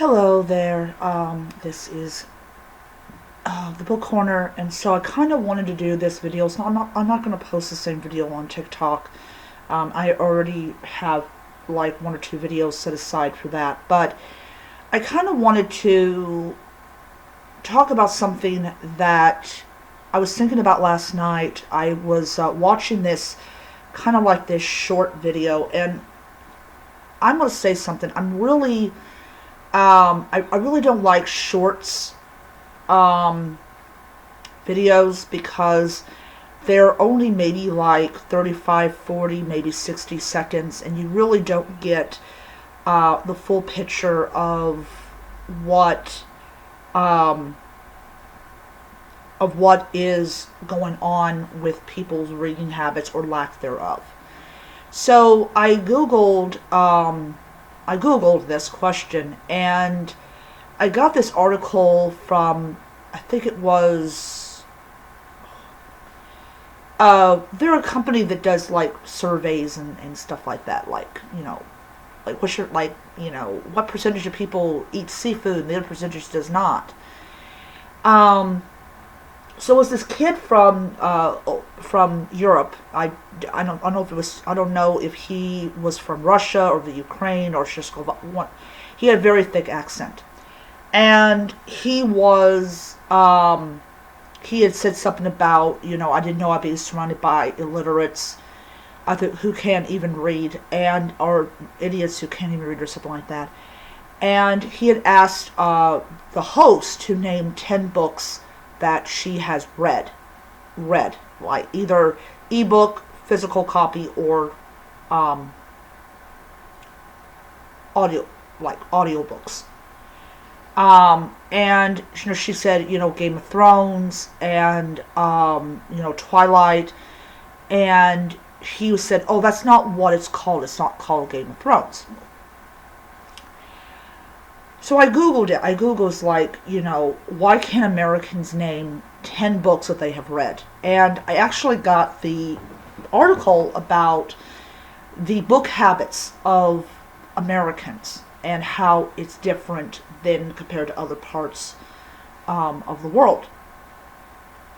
Hello there. This is the Book Corner, and so I kind of wanted to do this video. So I'm not going to post the same video on TikTok. I already have like one or two videos set aside for that, but I kind of wanted to talk about something that I was thinking about last night. I was watching this kind of like this short video, and I'm going to say something. I really don't like shorts videos because they're only maybe like 35, 40, maybe 60 seconds, and you really don't get the full picture of what um, what is going on with people's reading habits or lack thereof. So I googled this question, and I got this article from, I think it was, they're a company that does like surveys and stuff like that. Like, like what percentage of people eat seafood and the other percentage does not. Um, so it was this kid from Europe. I don't know if it was, I don't know if he was from Russia or the Ukraine or Czechoslovakia. He had a very thick accent. And he had said something about, I didn't know I'd be surrounded by illiterates who can't even read, or idiots who can't even read, or something like that. And he had asked the host to name 10 books that she has read, like either ebook, physical copy, or audio, like audiobooks. And she said, Game of Thrones and Twilight, and he said, "Oh, that's not what it's called. It's not called Game of Thrones." So I googled it. I googled like, why can't Americans name 10 books that they have read? And I actually got the article about the book habits of Americans and how it's different than compared to other parts of the world.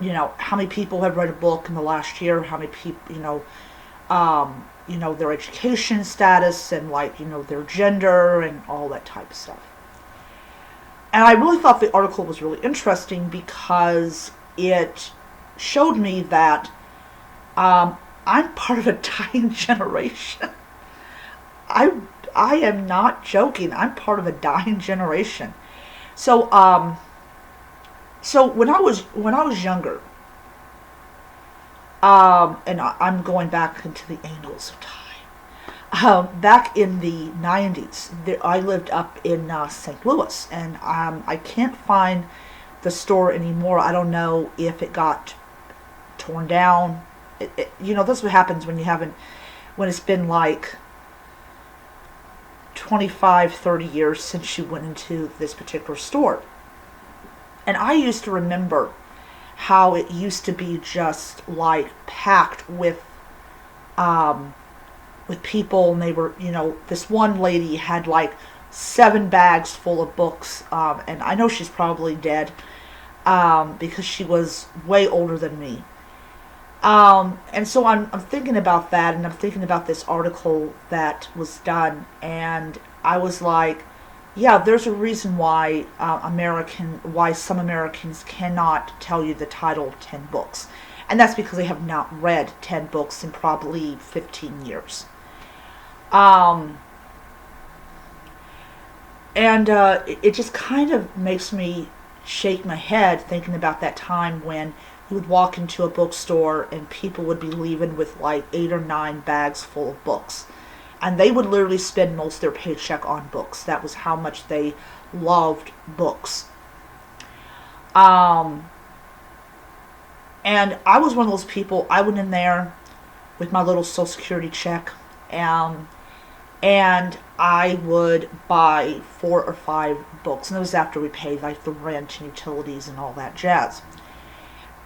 How many people have read a book in the last year? How many people, their education status and their gender and all that type of stuff. And I really thought the article was really interesting because it showed me that I'm part of a dying generation. I I am not joking. I'm part of a dying generation. So when I was younger, and I'm going back into the annals of time. Back in the 90s, I lived up in St. Louis, and I can't find the store anymore. I don't know if it got torn down. This is what happens when it's been like 25, 30 years since you went into this particular store. And I used to remember how it used to be just like packed with people, and they were, this one lady had like 7 bags full of books, and I know she's probably dead, because she was way older than me. And so I'm thinking about that, and I'm thinking about this article that was done, and I was like, yeah, there's a reason why why some Americans cannot tell you the title of 10 books. And that's because they have not read 10 books in probably 15 years. Um, and it just kind of makes me shake my head thinking about that time when you would walk into a bookstore and people would be leaving with like 8 or 9 bags full of books. And they would literally spend most of their paycheck on books. That was how much they loved books. Um, and I was one of those people. I went in there with my little Social Security check, um, and I would buy 4 or 5 books. And it was after we paid like the rent and utilities and all that jazz.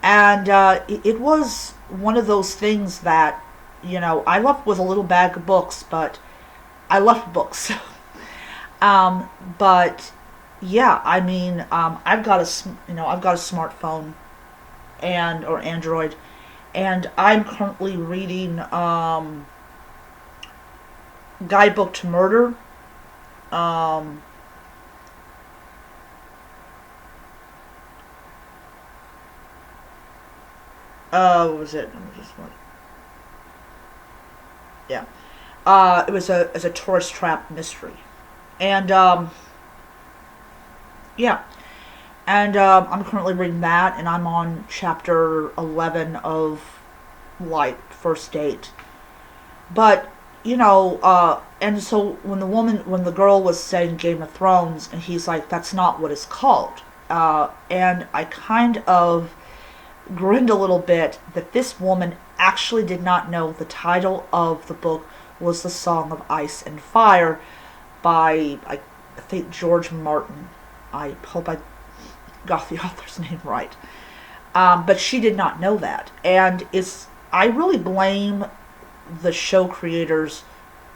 And it was one of those things that, I left with a little bag of books, but I left books. But yeah, I mean, I've got a smartphone and or Android, and I'm currently reading Guidebook to Murder. Um, what was it? Let me just yeah. It was a tourist trap mystery, and yeah, and I'm currently reading that, and I'm on chapter 11 of like First Date. But and so when the girl was saying Game of Thrones, and he's like, that's not what it's called. And I kind of grinned a little bit that this woman actually did not know the title of the book was The Song of Ice and Fire by, I think, George Martin. I hope I got the author's name right. But she did not know that. And I really blame the show creators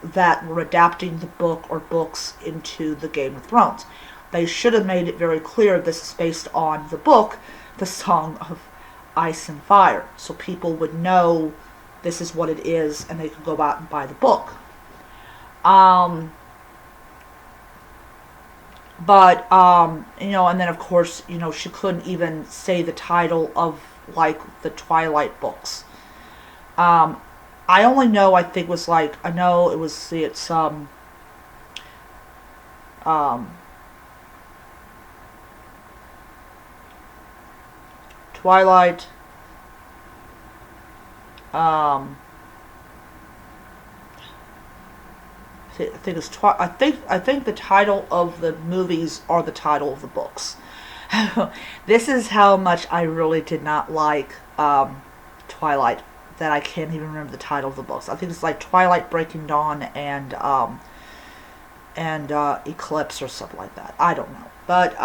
that were adapting the book or books into the Game of Thrones. They should have made it very clear this is based on the book, The Song of Ice and Fire, so people would know this is what it is and they could go out and buy the book. Um, and then of course, she couldn't even say the title of like the Twilight books. Um, I only know I think it was like I know it was it's um Twilight um I think it's I think the title of the movies are the title of the books. This is how much I really did not like Twilight, that I can't even remember the title of the books. I think it's like Twilight Breaking Dawn and Eclipse or something like that. I don't know, but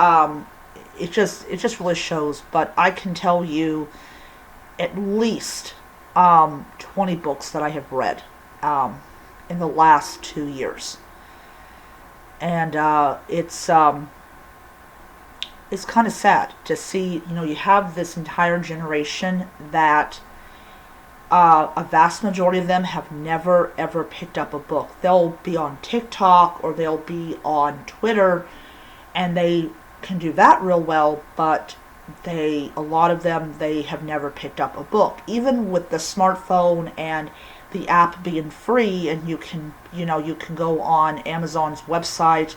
it just really shows. But I can tell you at least 20 books that I have read in the last 2 years, and it's kind of sad to see. You have this entire generation that a vast majority of them have never ever picked up a book. They'll be on TikTok or they'll be on Twitter, and they can do that real well, but a lot of them, they have never picked up a book. Even with the smartphone and the app being free, and you can go on Amazon's website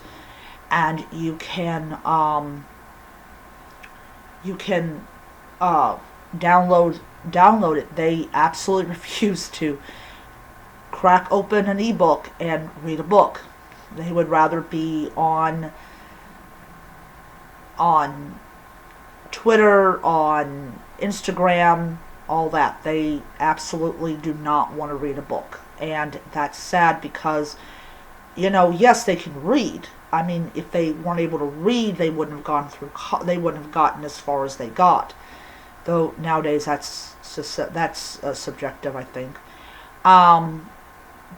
and you can download it. They absolutely refuse to crack open an ebook and read a book. They would rather be on Twitter, on Instagram, all that. They absolutely do not want to read a book. And that's sad because, yes, they can read. I mean, if they weren't able to read, they wouldn't have gotten as far as they got. Though nowadays that's subjective, I think. Um,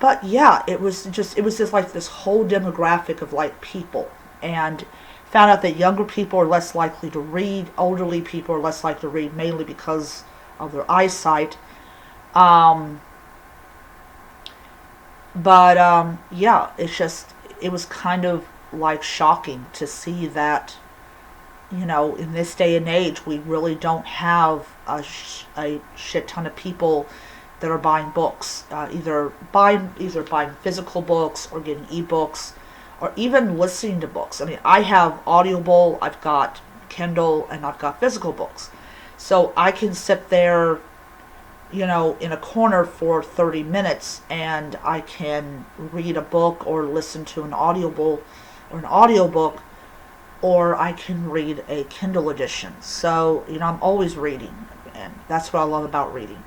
but yeah, it was just like this whole demographic of like people, and found out that younger people are less likely to read, elderly people are less likely to read, mainly because of their eyesight. Um, but yeah, it was kind of like shocking to see that in this day and age, we really don't have a shit ton of people that are buying books, either buying physical books or getting ebooks, or even listening to books. I mean, I have Audible, I've got Kindle, and I've got physical books, so I can sit there, in a corner for 30 minutes, and I can read a book or listen to an audible or an audiobook, or I can read a Kindle edition. So, I'm always reading, and that's what I love about reading.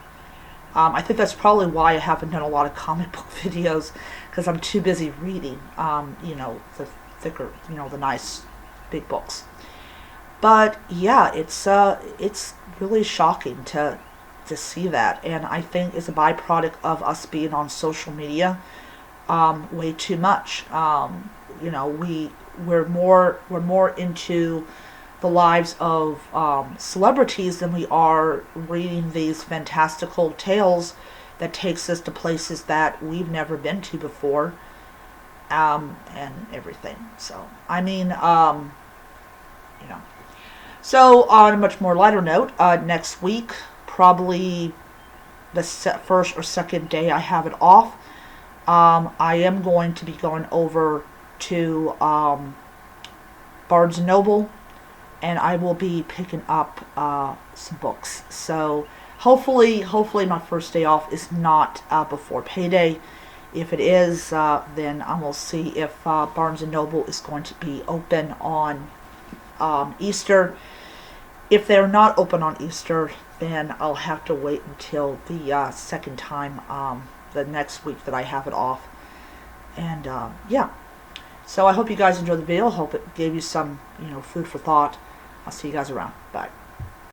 I think that's probably why I haven't done a lot of comic book videos, because I'm too busy reading, the thicker, the nice big books. But yeah, it's really shocking to see that, and I think it's a byproduct of us being on social media. way too much. You know, we're more into the lives of celebrities than we are reading these fantastical tales that takes us to places that we've never been to before, and everything. So, I mean, you know. So, on a much more lighter note, next week, probably the first or second day I have it off, I am going to be going over to Barnes & Noble, and I will be picking up some books. So hopefully my first day off is not before payday. If it is, then I will see if Barnes & Noble is going to be open on Easter. If they're not open on Easter, then I'll have to wait until the second time, the next week that I have it off. And yeah. So I hope you guys enjoyed the video. Hope it gave you some, food for thought. I'll see you guys around. Bye.